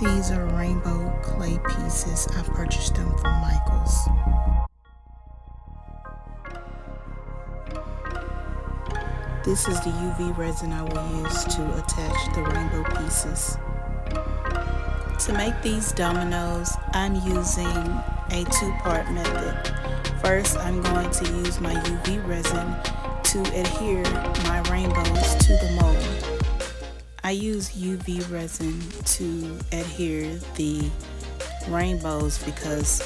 These are rainbow clay pieces. I purchased them from Michael's. This is the UV resin I will use to attach the rainbow pieces. To make these dominoes, I'm using a two-part method. First, I'm going to use my UV resin to adhere my rainbows to the mold. I use UV resin to adhere the rainbows because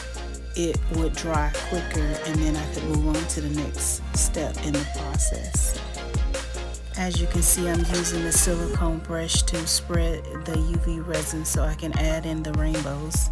it would dry quicker and then I could move on to the next step in the process. As you can see, I'm using the silicone brush to spread the UV resin so I can add in the rainbows.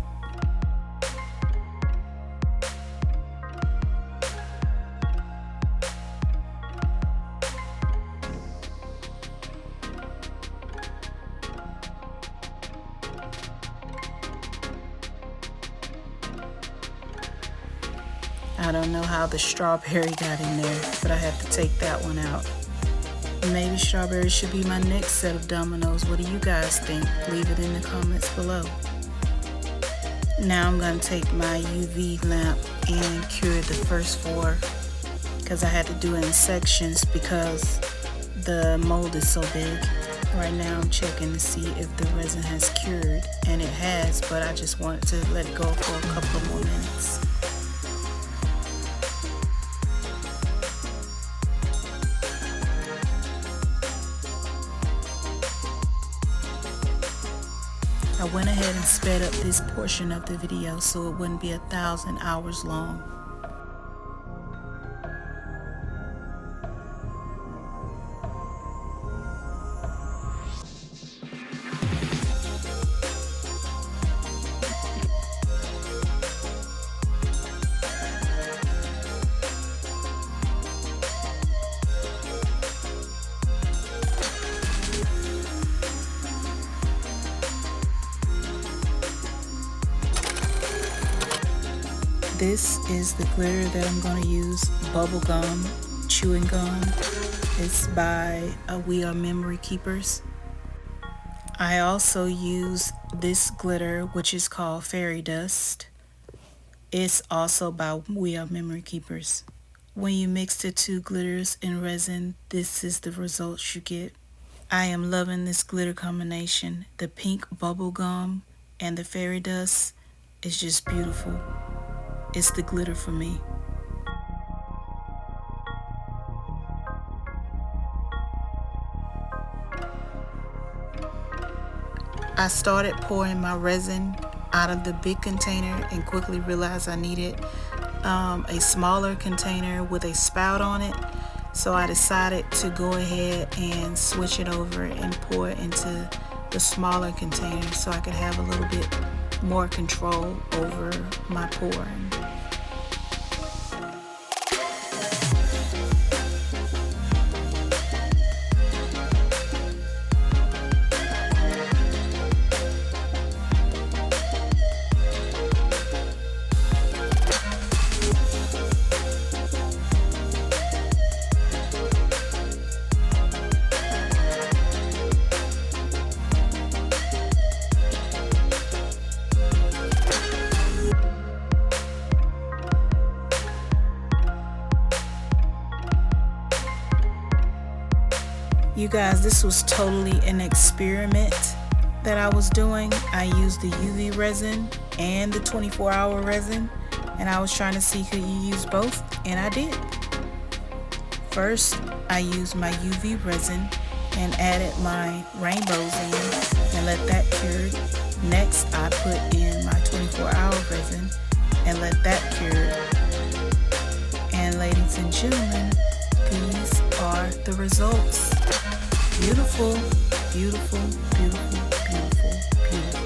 I don't know how the strawberry got in there, but I had to take that one out. Maybe strawberry should be my next set of dominoes. What do you guys think? Leave it in the comments below. Now I'm going to take my UV lamp and cure the first 4 because I had to do it in sections because the mold is so big. Right now I'm checking to see if the resin has cured, and it has, but I just wanted to let it go for a couple of more minutes. I went ahead and sped up this portion of the video so it wouldn't be 1,000 hours long. This is the glitter that I'm going to use, bubble gum, chewing gum. It's by We Are Memory Keepers. I also use this glitter, which is called fairy dust. It's also by We Are Memory Keepers. When you mix the 2 glitters in resin, this is the results you get. I am loving this glitter combination. The pink bubble gum and the fairy dust is just beautiful. It's the glitter for me. I started pouring my resin out of the big container and quickly realized I needed a smaller container with a spout on it. So I decided to go ahead and switch it over and pour it into the smaller container so I could have a little bit more control over my pouring. You guys, this was totally an experiment that I was doing. I used the UV resin and the 24-hour resin, and I was trying to see could you use both, and I did. First, I used my UV resin and added my rainbows in and let that cure. Next, I put in my 24-hour resin and let that cure. And ladies and gentlemen, these are the results. Beautiful, beautiful, beautiful, beautiful, beautiful.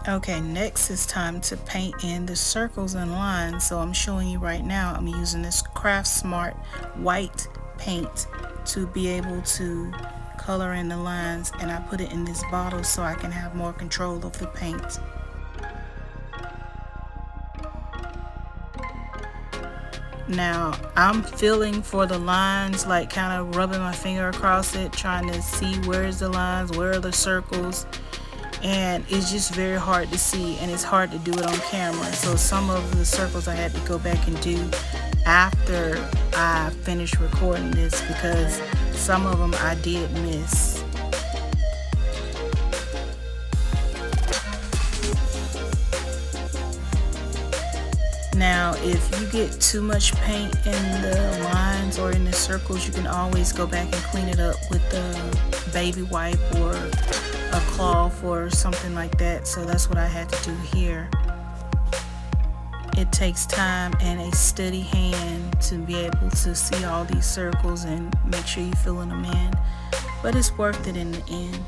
Okay, next it's time to paint in the circles and lines. So I'm showing you right now, I'm using this Craft Smart white paint to be able to color in the lines, and I put it in this bottle so I can have more control of the paint. Now I'm feeling for the lines, like kind of rubbing my finger across it, trying to see where's the lines, where are the circles, and it's just very hard to see, and it's hard to do it on camera. So some of the circles I had to go back and do after I finished recording this, because some of them I did miss. Now, if you get too much paint in the lines or in the circles, you can always go back and clean it up with a baby wipe or a cloth or something like that. So that's what I had to do here. It takes time and a steady hand to be able to see all these circles and make sure you're filling them in, but it's worth it in the end.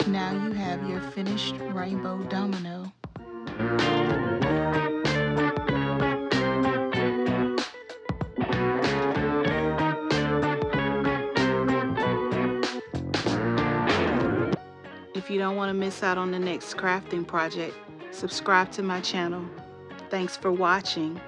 Now you have your finished rainbow domino. If you don't want to miss out on the next crafting project, subscribe to my channel. Thanks for watching.